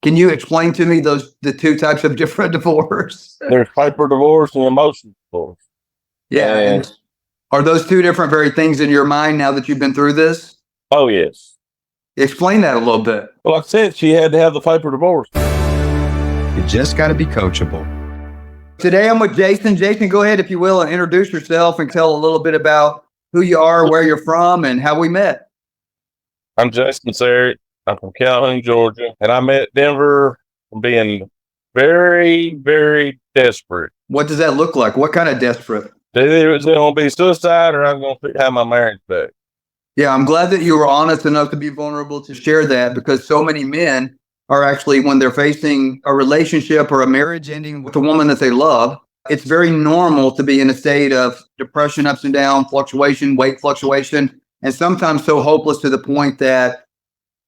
Can you explain to me the two types of different divorce? There's paper divorce and emotional divorce. Yeah. And are those two different very things in your mind now that you've been through this? Oh, yes. Explain that a little bit. Well, like I said, she had to have the paper divorce. You just got to be coachable. Today I'm with Jason. Jason, go ahead, if you will, and introduce yourself and tell a little bit about who you are, where you're from, and how we met. I'm Jason Sarrett. I'm from Calhoun, Georgia, and I met Denver from being very, very desperate. What does that look like? What kind of desperate? Either it's going to be suicide or I'm going to have my marriage back. Yeah, I'm glad that you were honest enough to be vulnerable to share that, because so many men are actually, when they're facing a relationship or a marriage ending with a woman that they love, it's very normal to be in a state of depression, ups and down, fluctuation, weight fluctuation, and sometimes so hopeless to the point that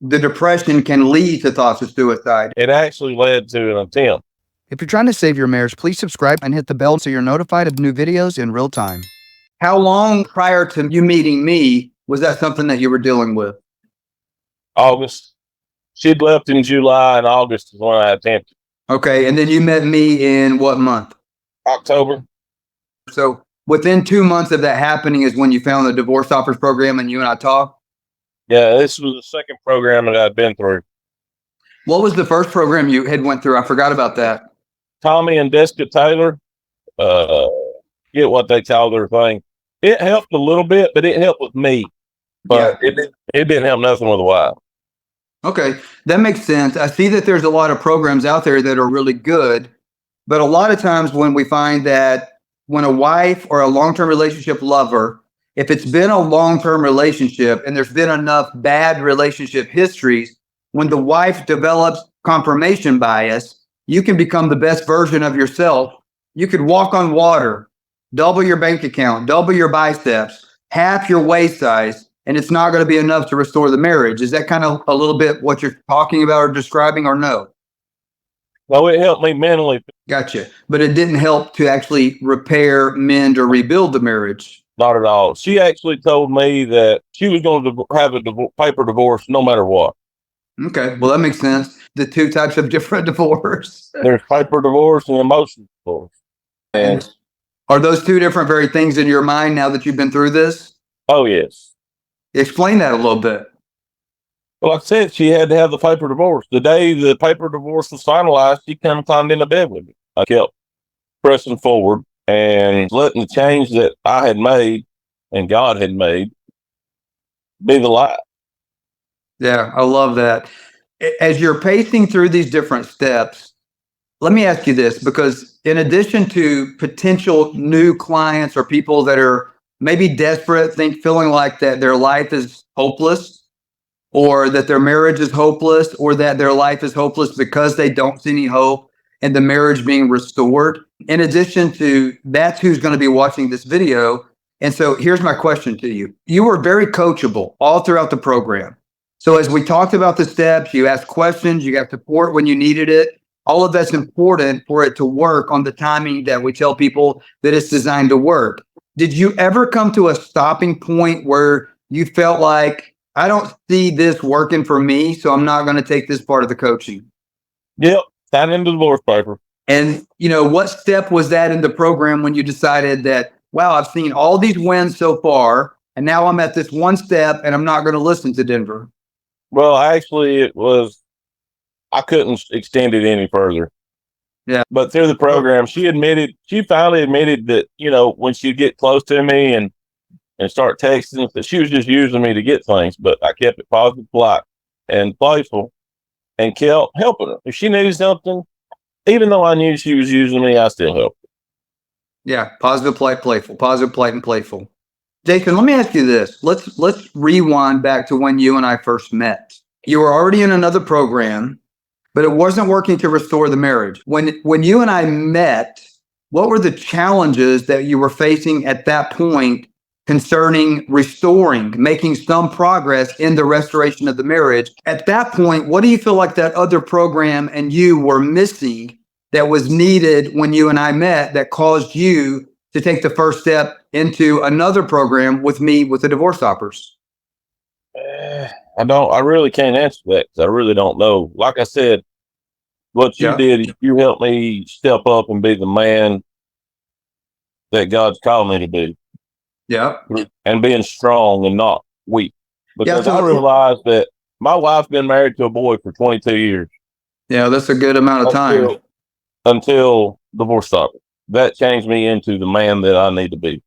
the depression can lead to thoughts of suicide. It actually led to an attempt. If you're trying to save your marriage, please subscribe and hit the bell so you're notified of new videos in real time. How long prior to you meeting me was that something that you were dealing with? August. She'd left in July, and August is when I attempted. Okay, and then you met me in what month? October. So within 2 months of that happening is when you found the divorce offers program and you and I talked? Yeah, this was the second program that I'd been through. What was the first program you had went through? I forgot about that. Tommy and Jessica Taylor, get what they call their thing. It helped a little bit, but it helped with me. But it didn't help nothing with a wife. Okay, that makes sense. I see that there's a lot of programs out there that are really good, but a lot of times when we find that when a wife or a long-term relationship lover, if it's been a long-term relationship and there's been enough bad relationship histories, when the wife develops confirmation bias, you can become the best version of yourself. You could walk on water, double your bank account, double your biceps, half your waist size, and it's not going to be enough to restore the marriage. Is that kind of a little bit what you're talking about or describing, or no? Well, it helped me mentally. Gotcha. But it didn't help to actually repair, mend, or rebuild the marriage. Not at all. She actually told me that she was going to have a paper divorce no matter what. Okay, well, that makes sense. The two types of different divorce. There's paper divorce and emotional divorce. And are those two different very things in your mind now that you've been through this? Oh, yes. Explain that a little bit. Well, like I said, she had to have the paper divorce. The day the paper divorce was finalized, she kind of climbed into bed with me. I kept pressing forward and letting the change that I had made and God had made be the light. Yeah, I love that. As you're pacing through these different steps, let me ask you this, because in addition to potential new clients or people that are maybe desperate, feeling like that their life is hopeless, or that their marriage is hopeless, or that their life is hopeless because they don't see any hope in the marriage being restored. In addition to that's who's going to be watching this video. And so here's my question to you. You were very coachable all throughout the program. So as we talked about the steps, you asked questions, you got support when you needed it. All of that's important for it to work on the timing that we tell people that it's designed to work. Did you ever come to a stopping point where you felt like, I don't see this working for me, so I'm not going to take this part of the coaching? Yep, signed into the divorce paper. And, what step was that in the program when you decided that, wow, I've seen all these wins so far, and now I'm at this one step and I'm not going to listen to Denver? Well, actually, I couldn't extend it any further. Yeah. But through the program, she finally admitted that, when she'd get close to me and start texting, that she was just using me to get things. But I kept it positive, polite, and playful, and kept helping her. If she needed something, even though I knew she was using me, I still helped her. Yeah, positive, polite, playful. Positive, polite, and playful. Jason, let me ask you this. Let's rewind back to when you and I first met. You were already in another program, but it wasn't working to restore the marriage. When you and I met, what were the challenges that you were facing at that point concerning restoring, making some progress in the restoration of the marriage? At that point, what do you feel like that other program and you were missing that was needed when you and I met that caused you to take the first step into another program with me with the divorce offers? I really can't answer that because I really don't know. Like I said, what you Yeah. did is you helped me step up and be the man that God's called me to be, Yeah. and being strong and not weak. Yeah. Because I So, realized that my wife's been married to a boy for 22 years yeah, that's a good amount of time. until divorce started. That changed me into the man that I need to be.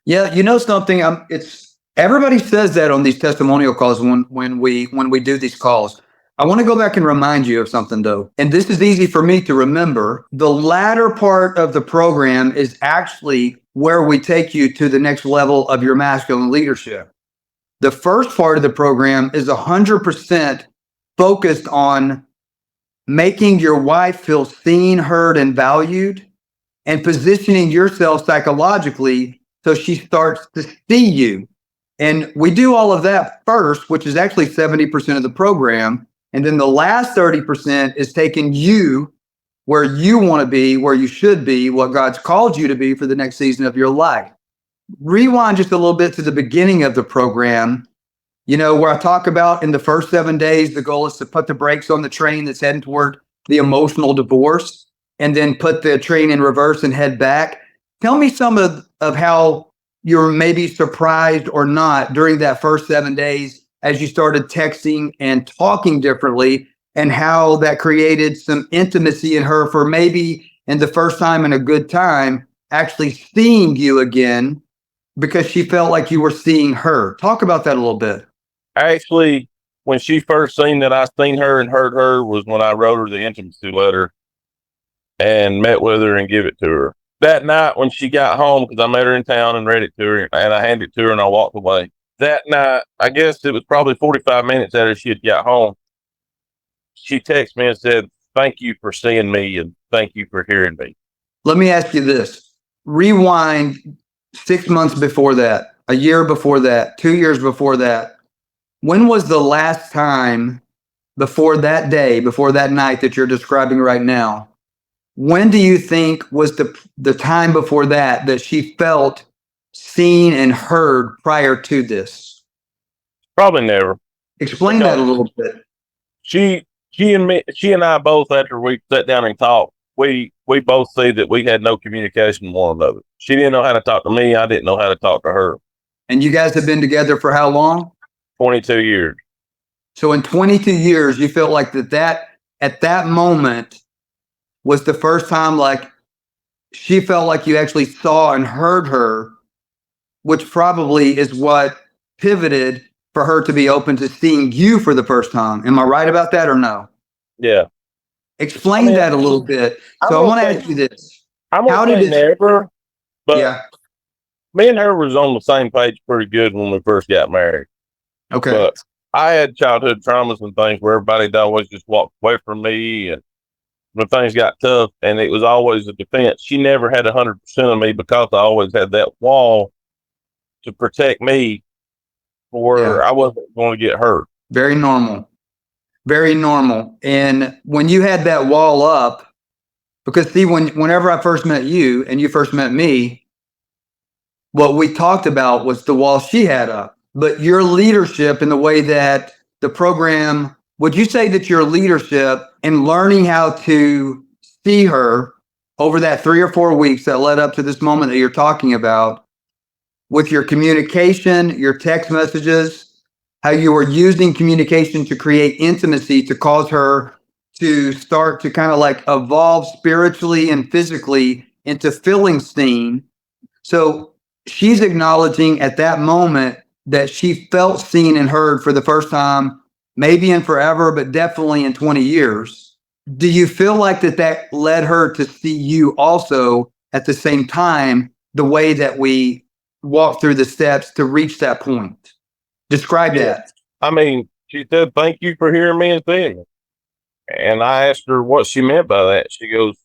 Yeah, you know something? It's everybody says that on these testimonial calls when we do these calls. I want to go back and remind you of something though, and this is easy for me to remember. The latter part of the program is actually where we take you to the next level of your masculine leadership. The first part of the program is 100% focused on making your wife feel seen, heard, and valued, and positioning yourself psychologically so she starts to see you. And we do all of that first, which is actually 70% of the program. And then the last 30% is taking you where you want to be, where you should be, what God's called you to be for the next season of your life. Rewind just a little bit to the beginning of the program, where I talk about in the first 7 days, the goal is to put the brakes on the train that's heading toward the emotional divorce and then put the train in reverse and head back. Tell me some of how you're maybe surprised or not during that first 7 days as you started texting and talking differently, and how that created some intimacy in her for maybe in the first time in a good time, actually seeing you again because she felt like you were seeing her. Talk about that a little bit. Actually, when she first seen that I seen her and heard her was when I wrote her the intimacy letter and met with her and give it to her. That night when she got home, because I met her in town and read it to her, and I handed it to her and I walked away. That night, I guess it was probably 45 minutes after she had got home, she texted me and said, "Thank you for seeing me and thank you for hearing me." Let me ask you this. Rewind 6 months before that, a year before that, 2 years before that. When was the last time before that day, before that night that you're describing right now? When do you think was the time before that she felt seen and heard prior to this? Probably never. Explain that a little bit. She and I both, after we sat down and talked, we both see that we had no communication with one another. She didn't know how to talk to me. I didn't know how to talk to her. And you guys have been together for how long? 22 years. So in 22 years, you felt like that at that moment was the first time like she felt like you actually saw and heard her, which probably is what pivoted for her to be open to seeing you for the first time. Am I right about that or no? Yeah. Explain that a little bit. So I want to ask you this. I'm How gonna did say it? never, but Yeah. me and her was on the same page pretty good when we first got married. Okay. But I had childhood traumas and things where everybody'd always just walk away from me, and when things got tough, and it was always a defense. She never had 100% of me because I always had that wall to protect me where I wasn't going to get hurt. Very normal. Very normal. And when you had that wall up, because see, whenever I first met you and you first met me, what we talked about was the wall she had up. But your leadership in the way that the program, would you say that your leadership in learning how to see her over that 3 or 4 weeks that led up to this moment that you're talking about, with your communication, your text messages, how you were using communication to create intimacy to cause her to start to kind of like evolve spiritually and physically into feeling seen. So she's acknowledging at that moment that she felt seen and heard for the first time, maybe in forever, but definitely in 20 years. Do you feel like that led her to see you also at the same time, the way that we walk through the steps to reach that point? Describe that. I mean, she said, "Thank you for hearing me and seeing me." And I asked her what she meant by that. She goes,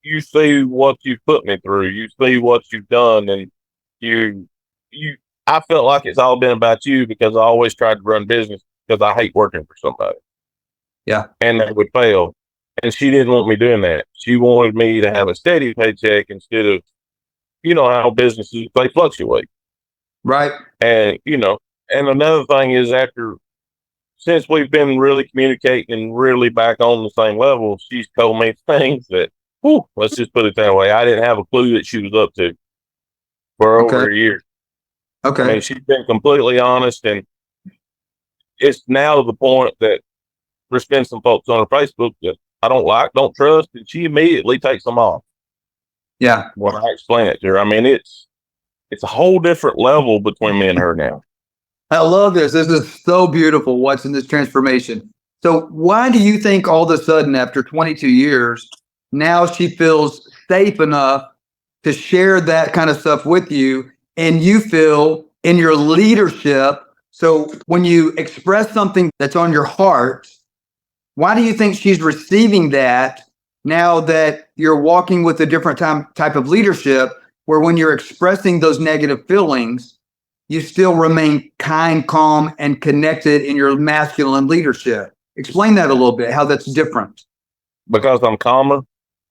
"You see what you put me through. You see what you've done, and you." I felt like it's all been about you because I always tried to run business because I hate working for somebody. Yeah. And that would fail. And she didn't want me doing that. She wanted me to have a steady paycheck instead of, how businesses, they fluctuate. Right. And, and another thing is after since we've been really communicating and really back on the same level, she's told me things that, whew, let's just put it that way, I didn't have a clue that she was up to for Okay. over a year. I mean, Okay. she's been completely honest, and it's now to the point that there's been some folks on her Facebook that I don't like, don't trust, and she immediately takes them off Yeah. when I explain it to her. I mean, it's a whole different level between me and her now. I love this. This is so beautiful watching this transformation. So why do you think all of a sudden after 22 years, now she feels safe enough to share that kind of stuff with you, and you feel in your leadership? So when you express something that's on your heart, why do you think she's receiving that now that you're walking with a different type of leadership, where when you're expressing those negative feelings, you still remain kind, calm, and connected in your masculine leadership? Explain that a little bit, how that's different. Because I'm calmer,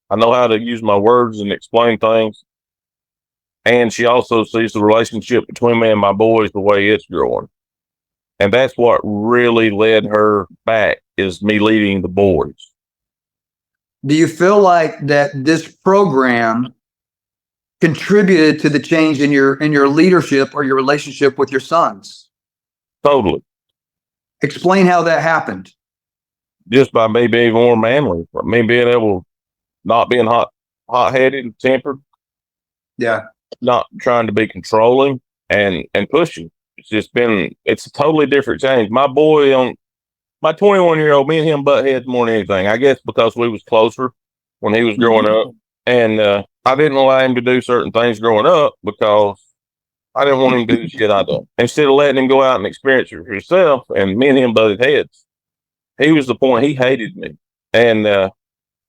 I know how to use my words and explain things. And she also sees the relationship between me and my boys the way it's growing. And that's what really led her back, is me leading the boys. Do you feel like that this program contributed to the change in your leadership or your relationship with your sons? Totally. Explain how that happened. Just by me being more manly, me being able, not being hot-headed and tempered, Yeah. not trying to be controlling and pushing. It's a totally different change. My 21-year-old, me and him butt heads more than anything. I guess because we was closer when he was growing up. And I didn't allow him to do certain things growing up because I didn't want him to do the shit I done. Instead of letting him go out and experience it for himself, and me and him butted heads, he was the point. He hated me. And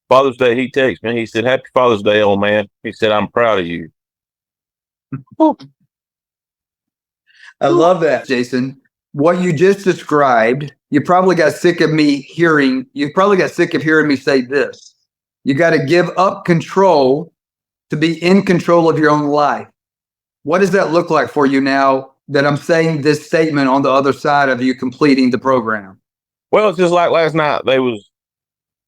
Father's Day, he texted me. He said, "Happy Father's Day, old man." He said, "I'm proud of you." I love that, Jason. What you just described, you probably got sick of hearing me say this. You got to give up control to be in control of your own life. What does that look like for you now that I'm saying this statement on the other side of you completing the program? Well, it's just like last night. There was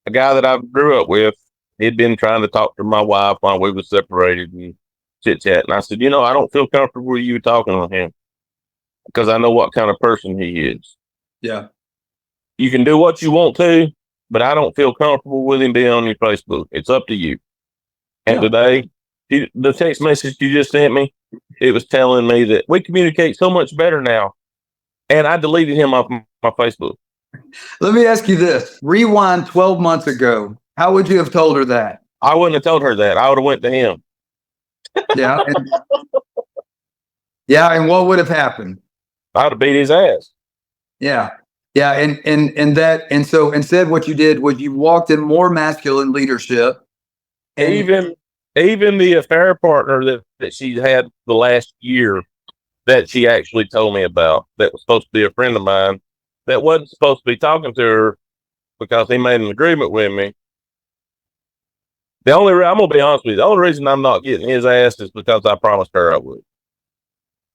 a guy that I grew up with. He'd been trying to talk to my wife while we were separated and chit chat. And I said, I don't feel comfortable with you talking to him because I know what kind of person he is. Yeah. You can do what you want to, but I don't feel comfortable with him being on your Facebook. It's up to you. And today, the text message you just sent me, it was telling me that we communicate so much better now. And I deleted him off my Facebook. Let me ask you this. Rewind 12 months ago. How would you have told her that? I wouldn't have told her that. I would have went to him. Yeah. And what would have happened? I would have beat his ass. Yeah. Yeah. And so instead what you did was you walked in more masculine leadership. And even the affair partner that she had the last year that she actually told me about, that was supposed to be a friend of mine, that wasn't supposed to be talking to her because he made an agreement with me. I'm going to be honest with you, the only reason I'm not getting his ass is because I promised her I would.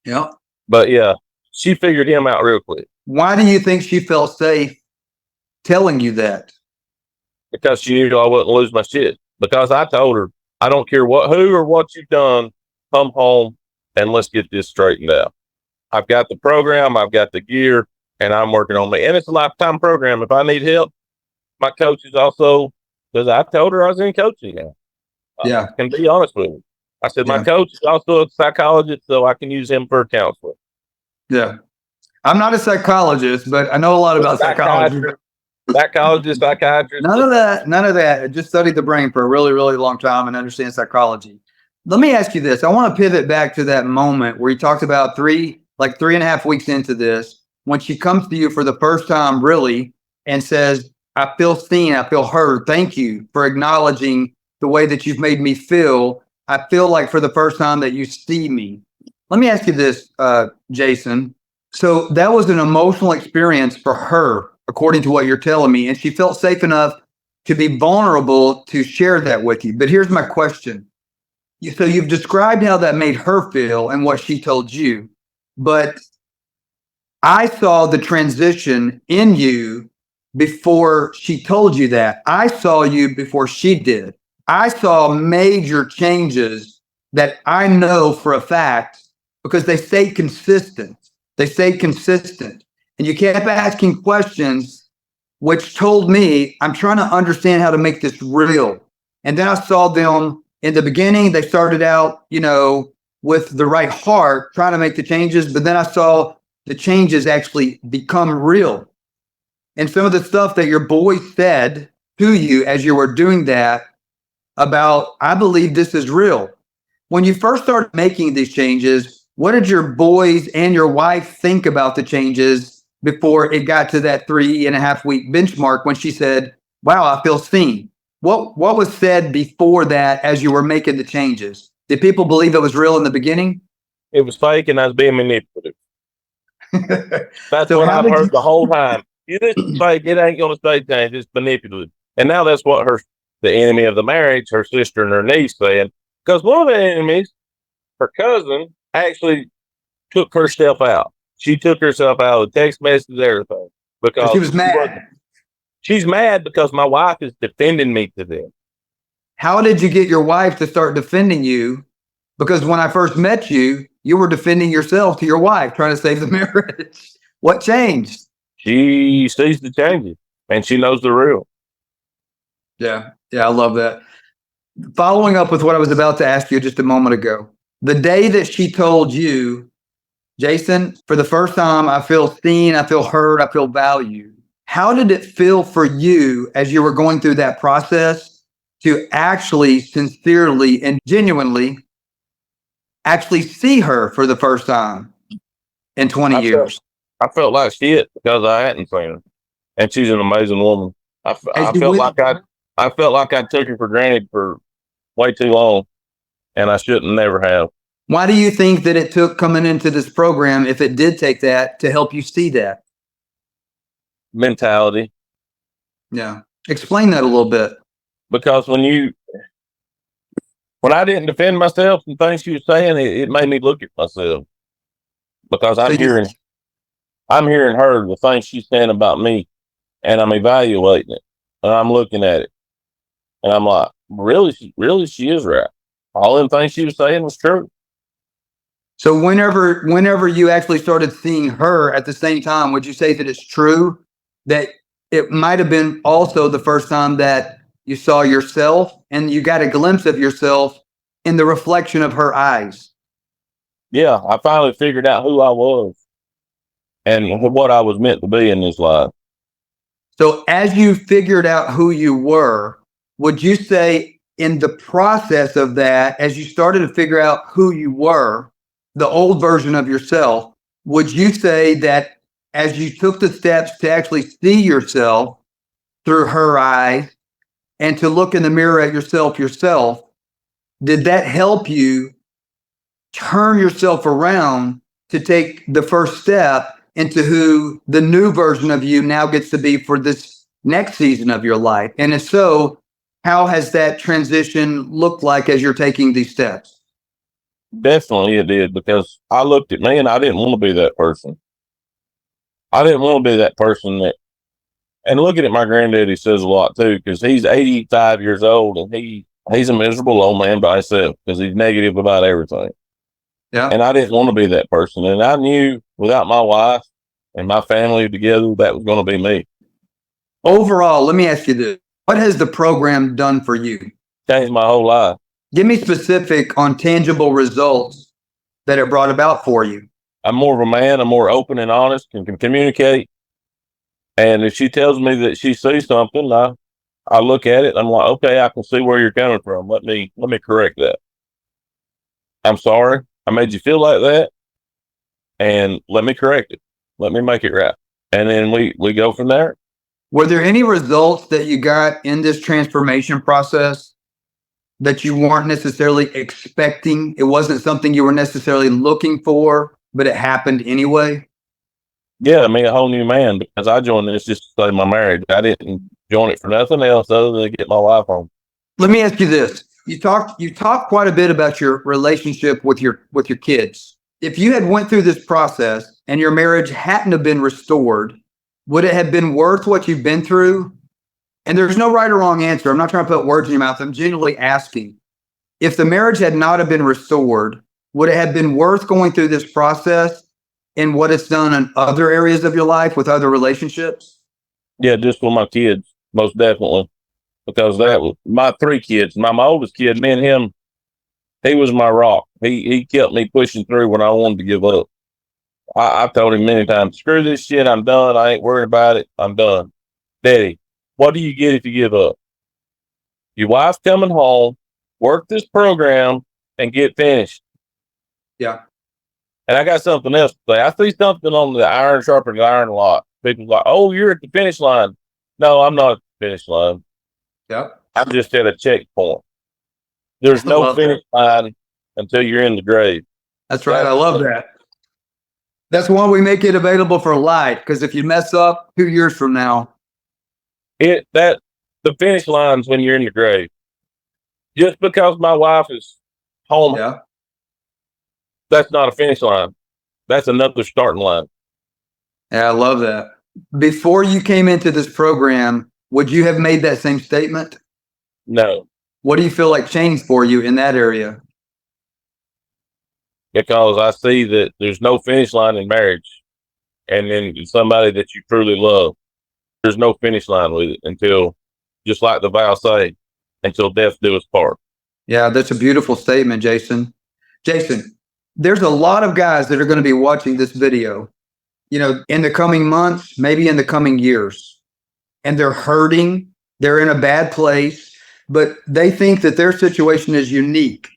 Yeah. But yeah, she figured him out real quick. Why do you think she felt safe telling you that? Because she knew I wouldn't lose my shit. Because I told her, I don't care who or what you've done, come home and let's get this straightened out. I've got the program, I've got the gear, and I'm working on me. And it's a lifetime program. If I need help, my coach is also, because I told her I was in coaching now. Yeah. I can be honest with you. I said, my coach is also a psychologist, so I can use him for counseling. Yeah. I'm not a psychologist, but I know a lot about psychology. Psychologist. None of that. I just studied the brain for a really, really long time and understand psychology. Let me ask you this. I want to pivot back to that moment where you talked about 3.5 weeks into this, when she comes to you for the first time, really, and says, I feel seen, I feel heard. Thank you for acknowledging the way that you've made me feel. I feel like for the first time that you see me. Let me ask you this, Jason. So that was an emotional experience for her, according to what you're telling me, and she felt safe enough to be vulnerable to share that with you. But here's my question. So you've described how that made her feel and what she told you, but I saw the transition in you before she told you that. I saw you before she did. I saw major changes that I know for a fact because they stayed consistent. They stayed consistent. And you kept asking questions, which told me I'm trying to understand how to make this real. And then I saw them in the beginning, they started out, with the right heart, trying to make the changes. But then I saw the changes actually become real. And some of the stuff that your boy said to you as you were doing that about, I believe this is real. When you first started making these changes, what did your boys and your wife think about the changes before it got to that 3.5 week benchmark when she said, wow, I feel seen? What was said before that as you were making the changes? Did people believe it was real in the beginning? It was fake and I was being manipulative. That's So what how I've did heard you- the whole time. You just fake, it ain't going to stay changed. It's manipulative. And now that's what the enemy of the marriage, her sister and her niece saying. Because one of the enemies, her cousin, actually took herself out. She took herself out of text messages, everything. Because She was mad. She's mad because my wife is defending me to them. How did you get your wife to start defending you? Because when I first met you, you were defending yourself to your wife, trying to save the marriage. What changed? She sees the changes and she knows the real. Yeah, I love that. Following up with what I was about to ask you just a moment ago, the day that she told you, Jason, for the first time, I feel seen, I feel heard, I feel valued. How did it feel for you as you were going through that process to actually sincerely and genuinely actually see her for the first time in 20 years? I felt like shit because I hadn't seen her, and she's an amazing woman. I felt like I took her for granted for way too long, and I shouldn't never have. Why do you think that it took coming into this program, if it did take that, to help you see that? Mentality. Yeah. Explain that a little bit. Because when I didn't defend myself and things she was saying, it made me look at myself. Because I'm hearing her, the things she's saying about me, and I'm evaluating it, and I'm looking at it, and I'm like, really, she is right. All them things she was saying was true. So whenever you actually started seeing her at the same time, would you say that it's true that it might have been also the first time that you saw yourself and you got a glimpse of yourself in the reflection of her eyes? Yeah, I finally figured out who I was and what I was meant to be in this life. So as you figured out who you were, would you say in the process of that, as you started to figure out who you were, the old version of yourself, would you say that as you took the steps to actually see yourself through her eyes and to look in the mirror at yourself, did that help you turn yourself around to take the first step into who the new version of you now gets to be for this next season of your life? And if so, how has that transition looked like as you're taking these steps? Definitely it did, because I looked at me and I didn't want to be that person. I didn't want to be that person and looking at my granddaddy says a lot too, because he's 85 years old and he's a miserable old man by himself because he's negative about everything. Yeah. And I didn't want to be that person. And I knew without my wife and my family together, that was going to be me. Overall, let me ask you this. What has the program done for you? Changed my whole life. Give me specific on tangible results that it brought about for you. I'm more of a man. I'm more open and honest and can communicate. And if she tells me that she sees something, I look at it. I'm like, okay, I can see where you're coming from. Let me correct that. I'm sorry I made you feel like that, and let me correct it. Let me make it right. And then we go from there. Were there any results that you got in this transformation process that you weren't necessarily expecting? It wasn't something you were necessarily looking for, but it happened anyway? Yeah, I mean, a whole new man, because I joined this just to save my marriage. I didn't join it for nothing else other than to get my wife home. Let me ask you this. You talk quite a bit about your relationship with your kids. if you had went through this process and your marriage hadn't have been restored, would it have been worth what you've been through? And there's no right or wrong answer. I'm not trying to put words in your mouth. I'm genuinely asking. If the marriage had not have been restored, would it have been worth going through this process and what it's done in other areas of your life with other relationships? Yeah, just with my kids, most definitely. Because that was my 3 kids. My oldest kid, me and him, he was my rock. He kept me pushing through when I wanted to give up. I've told him many times, screw this shit, I'm done. I ain't worried about it. I'm done. Daddy, what do you get if you give up? Your wife's coming home, work this program, and get finished. Yeah. And I got something else to say. I see something on the iron sharpening iron a lot. People like, oh, you're at the finish line. No, I'm not at the finish line. Yeah. I'm just at a checkpoint. There's no finish line until you're in the grave. That's right. I love that. That's why we make it available for light, because if you mess up 2 years from now, The finish line's when you're in the grave. Just because my wife is home, yeah, that's not a finish line. That's another starting line. I love that. Before you came into this program, would you have made that same statement? No, What do you feel like changed for you in that area? because I see that there's no finish line in marriage. And then somebody that you truly love, there's no finish line with it until, just like the vow say, until death do us part. Yeah, that's a beautiful statement, Jason. Jason, there's a lot of guys that are going to be watching this video, in the coming months, maybe in the coming years, and they're hurting. They're in a bad place, but they think that their situation is unique.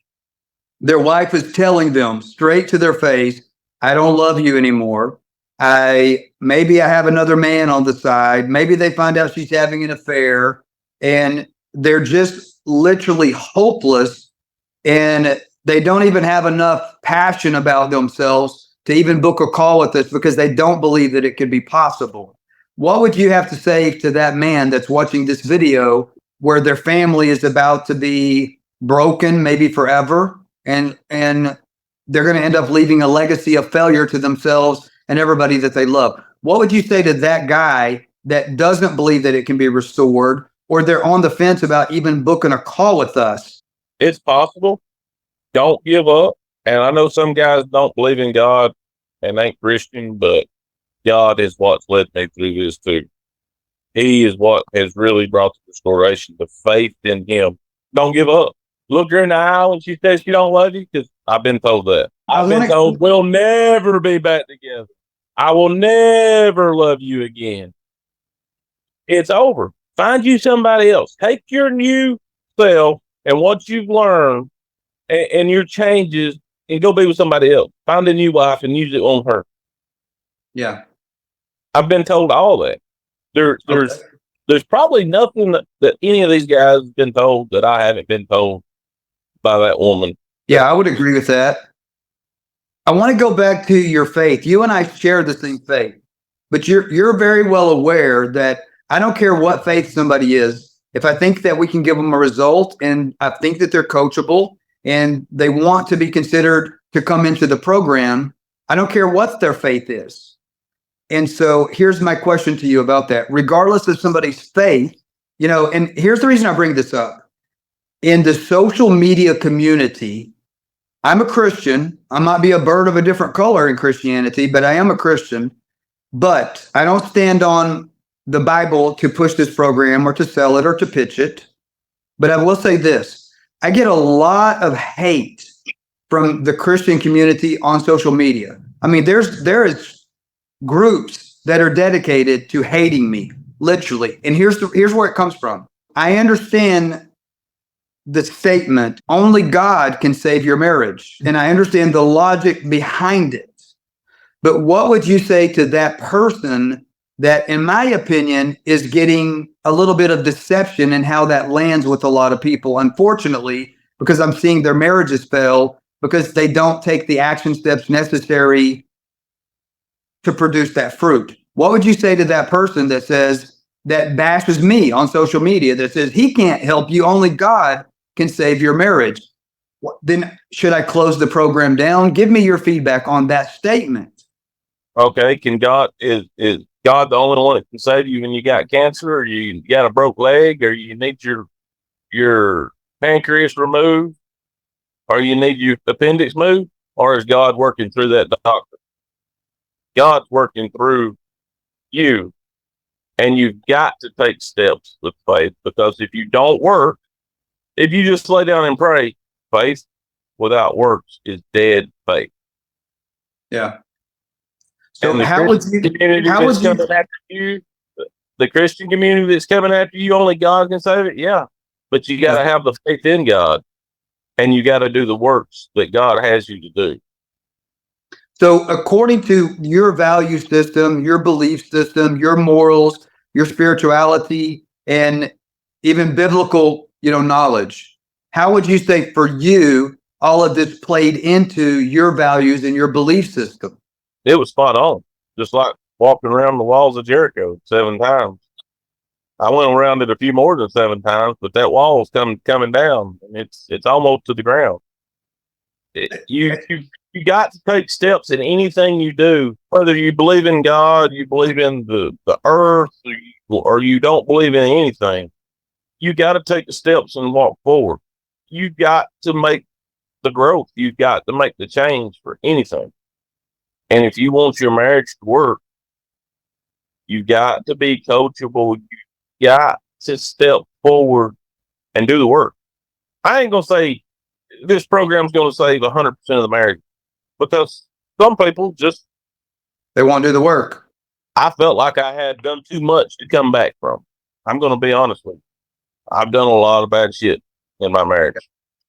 Their wife is telling them straight to their face, I don't love you anymore. Maybe I have another man on the side. Maybe they find out she's having an affair, and they're just literally hopeless, and they don't even have enough passion about themselves to even book a call with us because they don't believe that it could be possible. What would you have to say to that man that's watching this video where their family is about to be broken, maybe forever, and they're going to end up leaving a legacy of failure to themselves and everybody that they love? What would you say to that guy that doesn't believe that it can be restored, or they're on the fence about even booking a call with us? It's possible. Don't give up. And I know some guys don't believe in God and ain't Christian, but God is what's led me through this too. He is what has really brought the restoration, the faith in Him. Don't give up. Look her in the eye when she says she don't love you, because I've been told that. I've been told we'll never be back together. I will never love you again. It's over. Find you somebody else. Take your new self and what you've learned and your changes and go be with somebody else. Find a new wife and use it on her. Yeah. I've been told all that. There's probably nothing that any of these guys have been told that I haven't been told by that woman. Yeah, I would agree with that. I want to go back to your faith. You and I share the same faith, but you're very well aware that I don't care what faith somebody is. If I think that we can give them a result and I think that they're coachable and they want to be considered to come into the program, I don't care what their faith is. And so here's my question to you about that. Regardless of somebody's faith, and here's the reason I bring this up. In the social media community, I'm a Christian. I might be a bird of a different color in Christianity, but I am a Christian. But I don't stand on the Bible to push this program or to sell it or to pitch it. But I will say this. I get a lot of hate from the Christian community on social media. I mean, there is groups that are dedicated to hating me, literally. And here's where it comes from. I understand the statement, only God can save your marriage. And I understand the logic behind it. But what would you say to that person that, in my opinion, is getting a little bit of deception in how that lands with a lot of people, unfortunately, because I'm seeing their marriages fail because they don't take the action steps necessary to produce that fruit? What would you say to that person that bashes me on social media, that says he can't help you, only God can save your marriage? then should I close the program down? Give me your feedback on that statement. Okay, is God the only one that can save you when you got cancer, or you got a broke leg, or you need your pancreas removed, or you need your appendix moved, or is God working through that doctor? God's working through you, and you've got to take steps with faith, because if you don't work, if you just lay down and pray, faith without works is dead faith. Yeah. So And the how would Christian you, community how that's would you, coming after you, the Christian community that's coming after you, only God can save it. Yeah. But you got to have the faith in God, and you got to do the works that God has you to do. so according to your value system, your belief system, your morals, your spirituality, and even biblical, knowledge, how would you say for you, all of this played into your values and your belief system? It was spot on, just like walking around the walls of Jericho 7 times. I went around it a few more than 7 times, but that wall's coming down, and it's almost to the ground. You got to take steps in anything you do, whether you believe in God, you believe in the earth, or you don't believe in anything. You got to take the steps and walk forward. You got to make the growth. You've got to make the change for anything. And if you want your marriage to work, you got to be coachable. You got to step forward and do the work. I ain't going to say this program's going to save 100% of the marriage, because some people just, They won't do the work. I felt like I had done too much to come back from. I'm going to be honest with you. I've done a lot of bad shit in my marriage,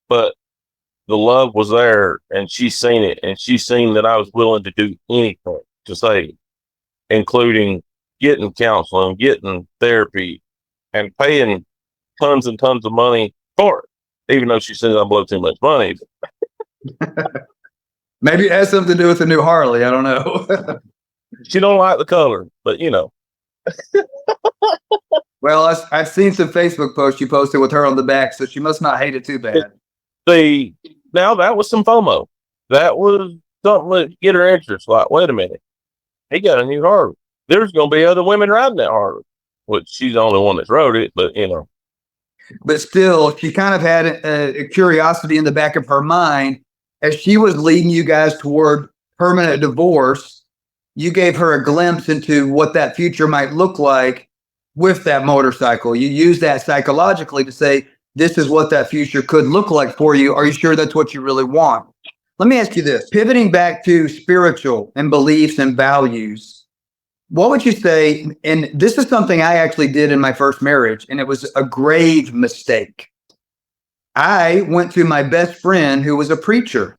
but the love was there, and she's seen it, and she's seen that I was willing to do anything to save, including getting counseling, getting therapy, and paying tons and tons of money for it, even though she says I blow too much money. Maybe it has something to do with the new Harley. I don't know. She don't like the color, but Well, I've seen some Facebook posts you posted with her on the back, so she must not hate it too bad. Now that was some FOMO. That was something that get her interest. Like, wait a minute, he got a new Harley. There's going to be other women riding that Harley, which she's the only one that's rode it, but But still, she kind of had a curiosity in the back of her mind as she was leading you guys toward permanent divorce. You gave her a glimpse into what that future might look like with that motorcycle. You used that psychologically to say, this is what that future could look like for you. Are you sure that's what you really want? Let me ask you this, pivoting back to spiritual and beliefs and values, what would you say? And this is something I actually did in my first marriage, and it was a grave mistake. I went to my best friend who was a preacher.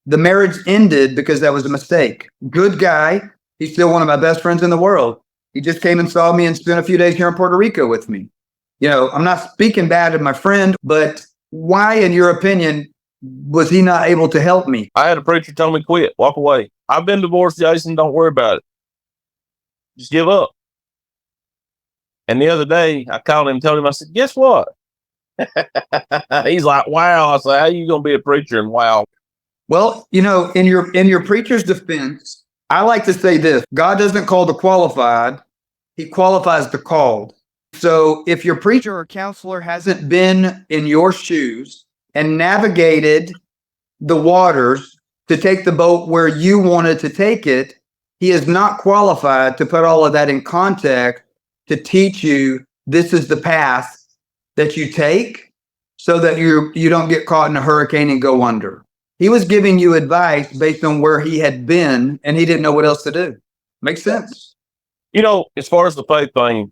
The marriage ended because that was a mistake. Good guy. He's still one of my best friends in the world. He just came and saw me and spent a few days here in Puerto Rico with me. I'm not speaking bad of my friend, but why, in your opinion, was he not able to help me? I had a preacher tell me, quit, walk away. I've been divorced, Jason. Don't worry about it. Just give up. And the other day, I called him and told him, I said, guess what? He's like, wow. I said, how you going to be a preacher? And wow. Well, in your preacher's defense, I like to say this: God doesn't call the qualified, he qualifies the called. So if your preacher or counselor hasn't been in your shoes and navigated the waters to take the boat where you wanted to take it, he is not qualified to put all of that in context to teach you this is the path that you take so that you don't get caught in a hurricane and go under. He was giving you advice based on where he had been, and he didn't know what else to do. Makes sense. As far as the faith thing,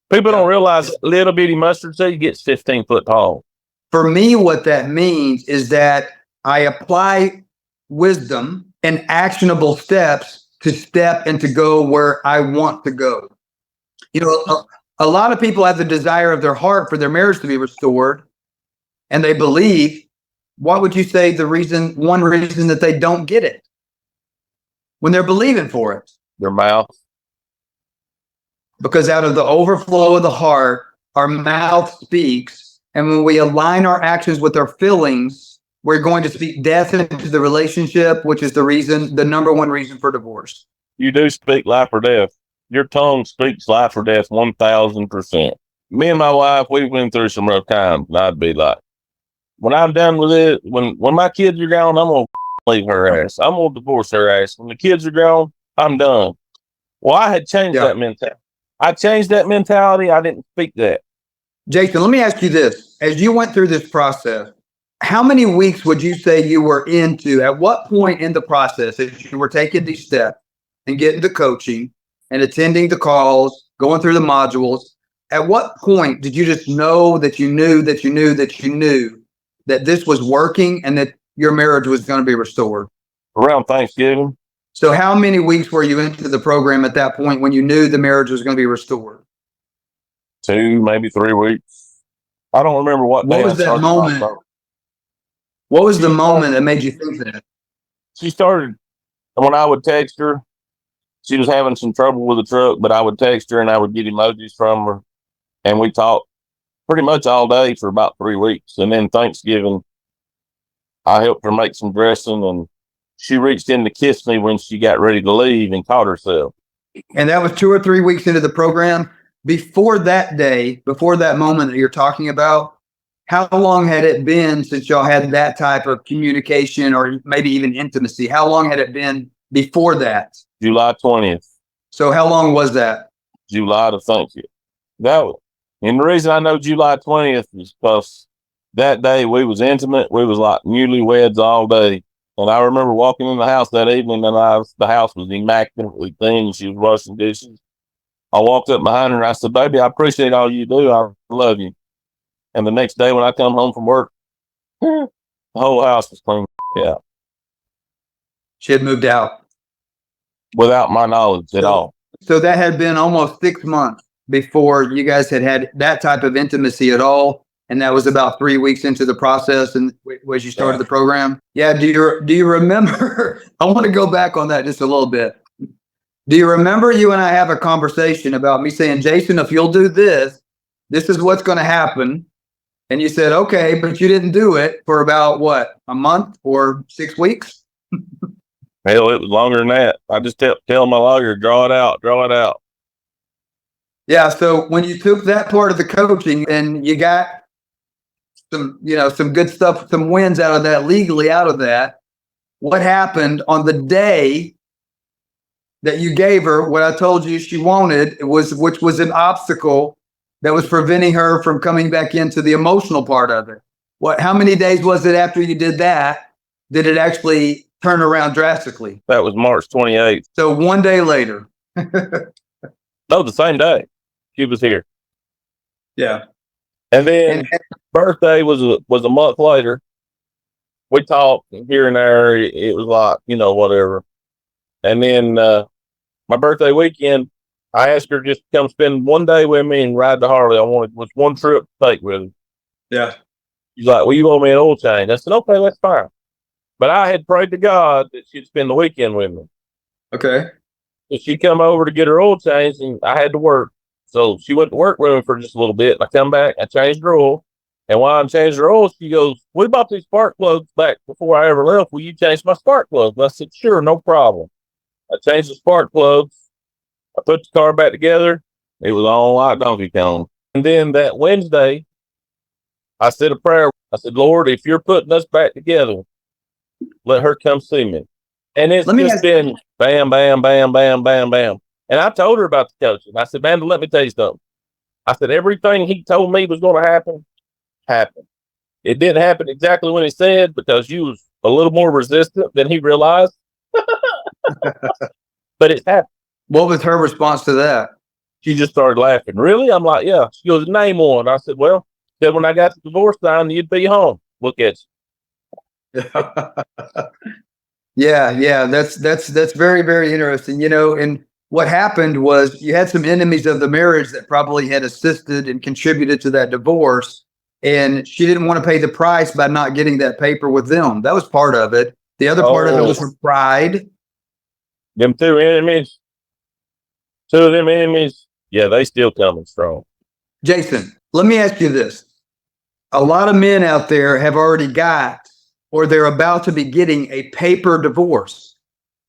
people don't realize little bitty mustard seed gets 15 foot tall. For me, what that means is that I apply wisdom and actionable steps to step and to go where I want to go. A lot of people have the desire of their heart for their marriage to be restored, and they believe. What would you say one reason that they don't get it when they're believing for it? Their mouth. Because out of the overflow of the heart, our mouth speaks. And when we align our actions with our feelings, we're going to speak death into the relationship, which is the number one reason for divorce. You do speak life or death. Your tongue speaks life or death 1,000%. Me and my wife, we went through some rough times, and I'd be like, when I'm done with it, when my kids are gone, I'm going to leave her ass. I'm going to divorce her ass. When the kids are gone, I'm done. Well, I had changed that mentality. I changed that mentality. I didn't speak that. Jason, let me ask you this. As you went through this process, how many weeks would you say you were into? At what point in the process, as you were taking these steps and getting the coaching and attending the calls, going through the modules, at what point did you just know that you knew that you knew that you knew that this was working and that your marriage was going to be restored? Around Thanksgiving. So how many weeks were you into the program at that point when you knew the marriage was going to be restored? 2, maybe 3 weeks. I don't remember what was that moment? What was the moment that made you think that? She started, when I would text her, she was having some trouble with the truck, but I would text her and I would get emojis from her. And we talked pretty much all day for about 3 weeks. And then Thanksgiving, I helped her make some dressing, and she reached in to kiss me when she got ready to leave and caught herself. And that was 2 or 3 weeks into the program. Before that day, before that moment that you're talking about, how long had it been since y'all had that type of communication or maybe even intimacy? How long had it been before that? July 20th. So how long was that? July to Thanksgiving. And the reason I know July 20th is because that day we was intimate. We was like newlyweds all day. And I remember walking in the house that evening, and the house was immaculately clean. She was washing dishes. I walked up behind her and I said, "Baby, I appreciate all you do. I love you." And the next day when I come home from work, the whole house was clean out. She had moved out. Without my knowledge at all. So that had been almost 6 months before you guys had that type of intimacy at all. And that was about 3 weeks into the process and as you started the program. Yeah. Do you remember? I want to go back on that just a little bit. Do you remember you and I have a conversation about me saying, "Jason, if you'll do this, this is what's going to happen." And you said, "Okay," but you didn't do it for about what, a month or 6 weeks? Hell, it was longer than that. I just tell my lawyer, draw it out. Yeah. So when you took that part of the coaching and you got some good stuff, some wins out of that, legally out of that, what happened on the day that you gave her what I told you she wanted, which was an obstacle that was preventing her from coming back into the emotional part of it? How many days was it after you did that? Did it actually turn around drastically? That was March 28th. So 1 day later. No, the same day. She was here. Yeah. And then birthday was a month later. We talked here and there. It was like, whatever. And then my birthday weekend, I asked her just to come spend 1 day with me and ride to Harley. I wanted was one trip to take with her. Yeah. She's like, "Well, you owe me an oil change." I said, "Okay, that's fine." But I had prayed to God that she'd spend the weekend with me. Okay. So she'd come over to get her oil changed, and I had to work. So she went to work with me for just a little bit. And I come back, I changed her oil. And while I'm changing her oil, she goes, "We bought these spark plugs back before I ever left. Will you change my spark plugs?" And I said, "Sure, no problem." I changed the spark plugs. I put the car back together. It was on like Donkey Kong. And then that Wednesday, I said a prayer. I said, "Lord, if you're putting us back together, let her come see me." And it's just been bam, bam, bam, bam, bam, bam. And I told her about the coaching. I said, "Man, let me tell you something." I said, everything he told me was going to happen, happened. It didn't happen exactly when he said, because you was a little more resistant than he realized. But it happened. What was her response to that? She just started laughing. "Really?" I'm like, "Yeah." She goes, "Name one." I said, "Well," said, "when I got the divorce signed, you'd be home. Look at you." Yeah. That's very, very interesting. And what happened was you had some enemies of the marriage that probably had assisted and contributed to that divorce. And she didn't want to pay the price by not getting that paper with them. That was part of it. The other part of it was her pride. Them two of them enemies, yeah, they still coming strong. Jason, let me ask you this. A lot of men out there have already got or they're about to be getting a paper divorce.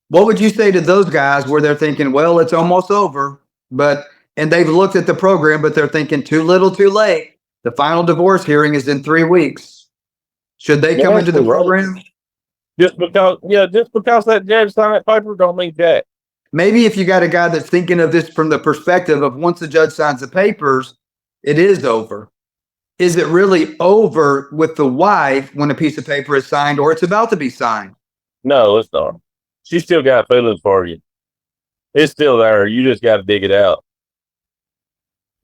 What would you say to those guys where they're thinking, well, it's almost over, and they've looked at the program, but they're thinking too little, too late. The final divorce hearing is in 3 weeks. Should they come into the program? Just because that judge signed that paper don't mean that. Maybe if you got a guy that's thinking of this from the perspective of once the judge signs the papers, it is over. Is it really over with the wife when a piece of paper is signed or it's about to be signed? No, it's not. She still got feelings for you. It's still there. You just got to dig it out.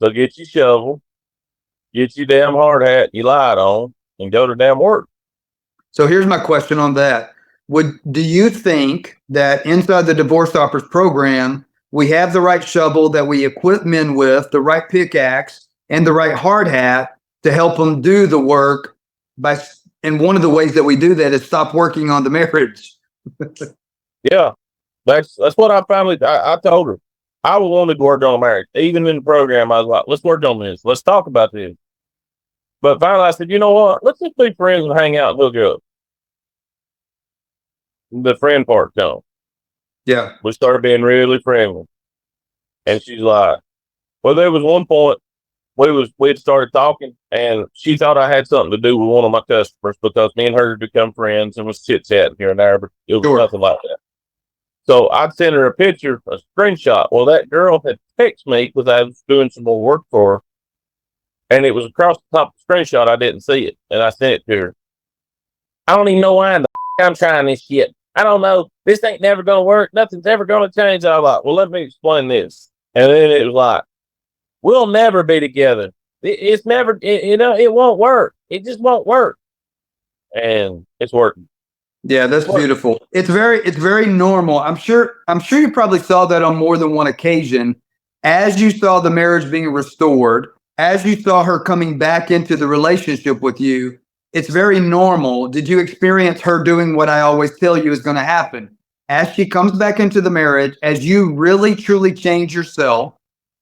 So get your shovel, get your damn hard hat you lied on, and go to damn work. So here's my question on that. Do you think that inside the Divorce Stoppers program, we have the right shovel that we equip men with, the right pickaxe, and the right hard hat to help them do the work and one of the ways that we do that is stop working on the marriage? Yeah, that's what I told her. I wanted to work on a marriage. Even in the program, I was like, let's work on this. Let's talk about this. But finally, I said, you know what? Let's just be friends and hang out and hook up. The friend part come. Yeah. We started being really friendly. And she's like, well, there was one point we had started talking, and she thought I had something to do with one of my customers because me and her had become friends and was chit-chatting here and there, but it was nothing like that. So I'd send her a picture, a screenshot. Well, that girl had texted me because I was doing some more work for her, and it was across the top of the screenshot. I didn't see it, and I sent it to her. I don't even know why in the I'm trying this shit. I don't know. This ain't never going to work. Nothing's ever going to change. I was like, well, let me explain this. And then it was like, we'll never be together. It's never, it won't work. It just won't work. And it's working. Yeah, that's beautiful. It's very normal. I'm sure you probably saw that on more than one occasion. As you saw the marriage being restored, as you saw her coming back into the relationship with you, it's very normal. Did you experience her doing what I always tell you is going to happen? As she comes back into the marriage, as you really truly change yourself,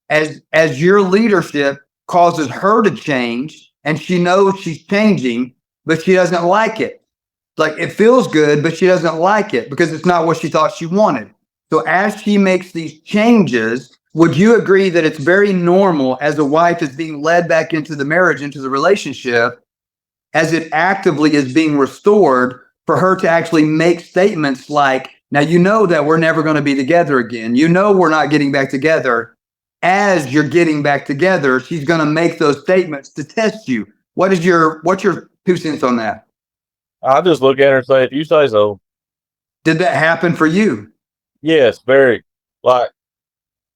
as your leadership causes her to change, and she knows she's changing, but she doesn't like it. Like, it feels good, but she doesn't like it because it's not what she thought she wanted. So as she makes these changes, would you agree that it's very normal as a wife is being led back into the marriage, into the relationship, as it actively is being restored, for her to actually make statements like, now you know that we're never going to be together again. You know we're not getting back together. As you're getting back together, she's going to make those statements to test you. What's your 2 cents on that? I just look at her and say, if you say so. Did that happen for you? Yes, very. Like,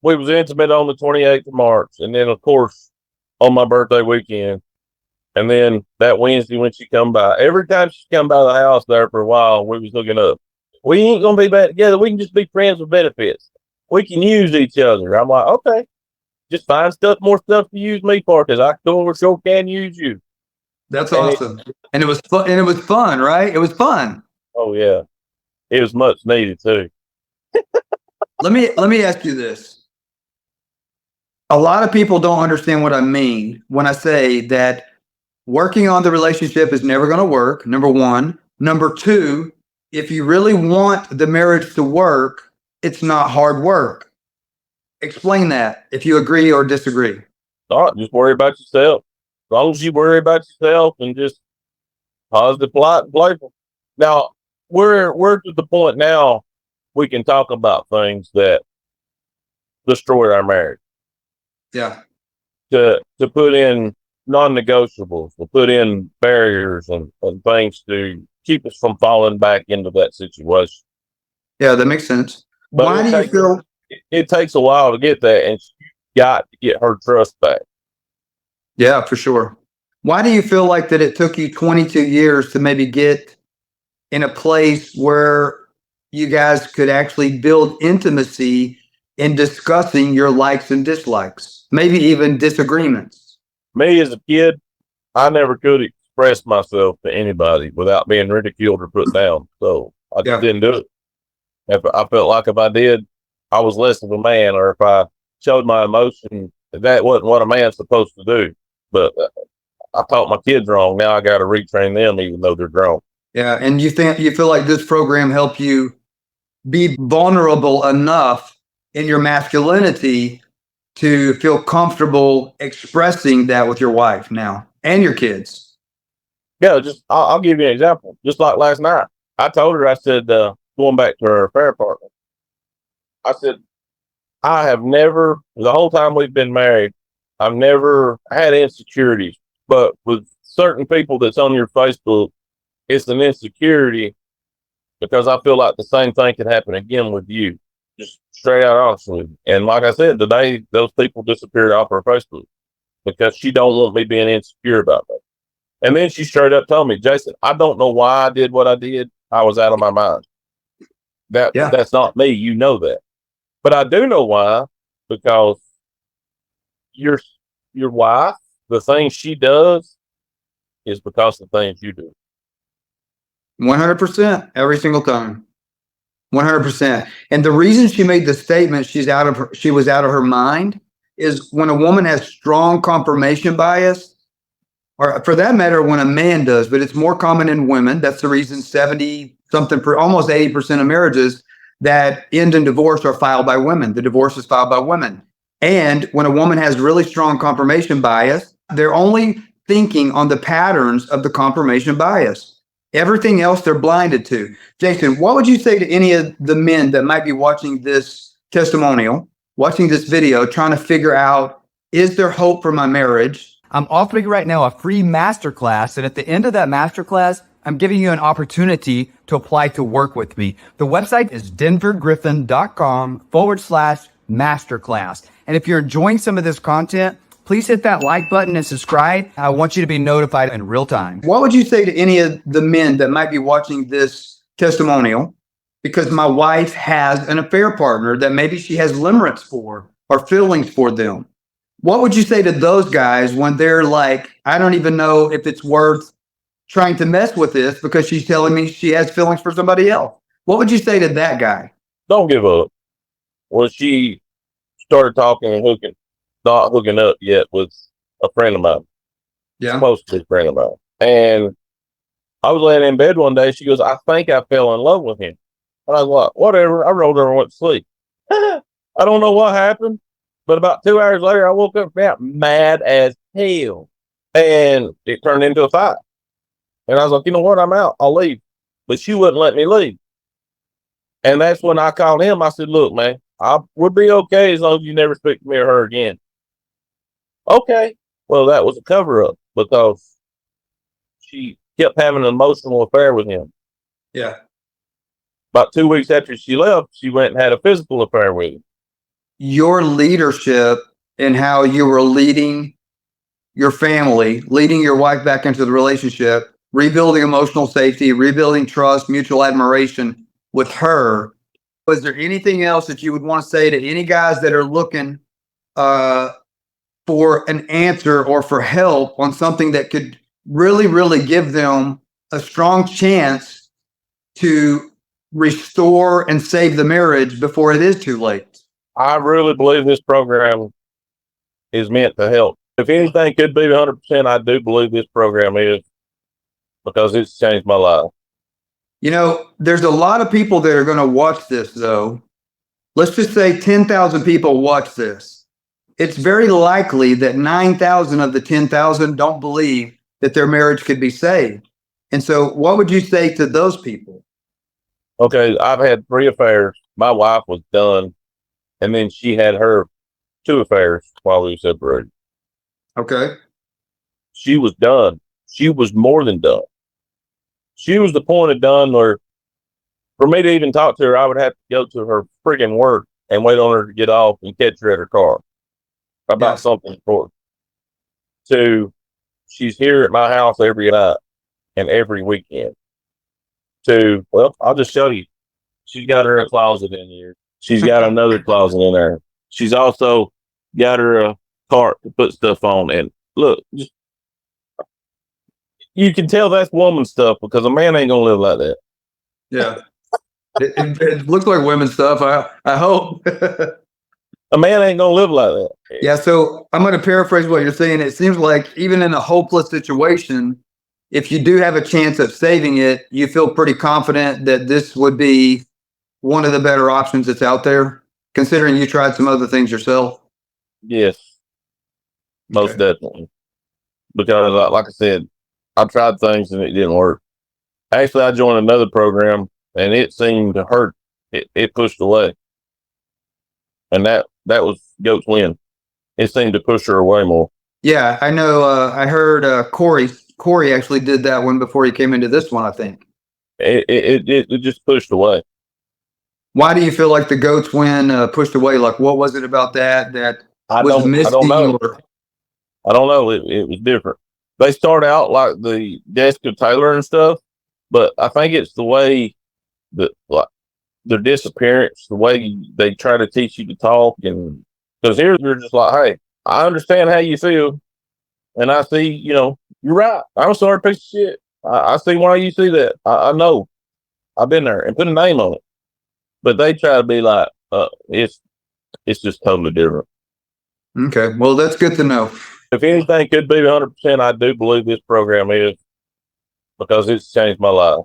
we was intimate on the 28th of March. And then, of course, on my birthday weekend. And then that Wednesday when she come by, every time she come by the house there for a while, we was looking up. We ain't going to be back together. We can just be friends with benefits. We can use each other. I'm like, okay. Just find more stuff to use me for, because I sure can use you. That's awesome. And it was fun. And it was fun, right? It was fun. Oh yeah, it was much needed too. Let me ask you this. A lot of people don't understand what I mean when I say that working on the relationship is never going to work. Number one. Number two, if you really want the marriage to work, it's not hard work. Explain that if you agree or disagree. Not just worry about yourself. As long as you worry about yourself and just positive, polite, and playful. Now we're to the point now we can talk about things that destroy our marriage. Yeah. To put in non-negotiables, to put in barriers and things to keep us from falling back into that situation. Yeah, that makes sense. But why do you feel it takes a while to get that, and you got to get her trust back? Yeah, for sure. Why do you feel like that it took you 22 years to maybe get in a place where you guys could actually build intimacy in discussing your likes and dislikes, maybe even disagreements? Me as a kid, I never could express myself to anybody without being ridiculed or put down. So I just didn't do it. I felt like if I did, I was less of a man, or if I showed my emotion, that wasn't what a man's supposed to do. But I taught my kids wrong. Now I got to retrain them, even though they're grown. Yeah. And you feel like this program helped you be vulnerable enough in your masculinity to feel comfortable expressing that with your wife now and your kids. Yeah, I'll give you an example. Just like last night, I told her, I said, going back to her affair partner, I said, I have never, the whole time we've been married, I've never had insecurities, but with certain people that's on your Facebook, it's an insecurity because I feel like the same thing could happen again with you. Just straight out honestly. And like I said, today, those people disappeared off her Facebook because she don't want me being insecure about that. And then she straight up told me, Jason, I don't know why I did what I did. I was out of my mind. That's not me. You know that. But I do know why, because your wife, the things she does is because of the things you do. 100% every single time. 100%. And the reason she made the statement she was out of her mind is when a woman has strong confirmation bias, or for that matter, when a man does, but it's more common in women. That's the reason 70 something, almost 80% of marriages that end in divorce are filed by women. The divorce is filed by women. And when a woman has really strong confirmation bias, they're only thinking on the patterns of the confirmation bias. Everything else they're blinded to. Jason, what would you say to any of the men that might be watching this testimonial, watching this video, trying to figure out, is there hope for my marriage? I'm offering right now a free masterclass, and at the end of that masterclass, I'm giving you an opportunity to apply to work with me. The website is denvergriffin.com/masterclass. And if you're enjoying some of this content, please hit that like button and subscribe. I want you to be notified in real time. What would you say to any of the men that might be watching this testimonial? Because my wife has an affair partner that maybe she has limerence for or feelings for them. What would you say to those guys when they're like, I don't even know if it's worth trying to mess with this because she's telling me she has feelings for somebody else? What would you say to that guy? Don't give up. Well, she started talking and not hooking up yet with a friend of mine. Yeah. Supposed to be a friend of mine. And I was laying in bed one day. She goes, I think I fell in love with him. And I was like, whatever. I rolled over and went to sleep. I don't know what happened. But about 2 hours later, I woke up mad as hell. And it turned into a fight. And I was like, you know what? I'm out. I'll leave. But she wouldn't let me leave. And that's when I called him. I said, look, man, I would be okay as long as you never speak to me or her again. Okay. Well, that was a cover up because she kept having an emotional affair with him. Yeah. About 2 weeks after she left, she went and had a physical affair with him. Your leadership and how you were leading your family, leading your wife back into the relationship, rebuilding emotional safety, rebuilding trust, mutual admiration with her. Was there anything else that you would want to say to any guys that are looking for an answer or for help on something that could really, really give them a strong chance to restore and save the marriage before it is too late? I really believe this program is meant to help. If anything could be 100%, I do believe this program is, because it's changed my life. You know, there's a lot of people that are going to watch this, though. Let's just say 10,000 people watch this. It's very likely that 9,000 of the 10,000 don't believe that their marriage could be saved. And so what would you say to those people? Okay, I've had 3 affairs. My wife was done, and then she had her 2 affairs while we were separated. Okay. She was done. She was more than done. She was the point of done where for me to even talk to her, I would have to go to her friggin' work and wait on her to get off and catch her at her car about something important. To she's here at my house every night and every weekend. To, well, I'll just show you. She's got her a closet in here. She's got another closet in there. She's also got her a cart to put stuff on. And look, you can tell that's woman stuff because a man ain't gonna live like that. Yeah. It looks like women's stuff. I hope. A man ain't gonna live like that. Yeah. So I'm going to paraphrase what you're saying. It seems like even in a hopeless situation, if you do have a chance of saving it, you feel pretty confident that this would be one of the better options that's out there, considering you tried some other things yourself. Yes, most definitely. Because, like I said, I tried things and it didn't work. Actually, I joined another program and it seemed to hurt. It pushed away, and that was Goat's win. It seemed to push her away more. Yeah, I know. I heard Corey actually did that one before he came into this one, I think. It just pushed away. Why do you feel like the Goats win pushed away? Like, what was it about that was missing? I don't know. I don't know. It was different. They start out like the Jessica Taylor and stuff, but I think it's the way that, like, their disappearance, the way they try to teach you to talk, and because here they're just like, hey, I understand how you feel, and I see, you're right. I'm sorry, piece of shit. I see why you see that. I know. I've been there, and put a name on it. But they try to be like, it's just totally different. Okay, well, that's good to know. If anything could be 100%, I do believe this program is, because it's changed my life.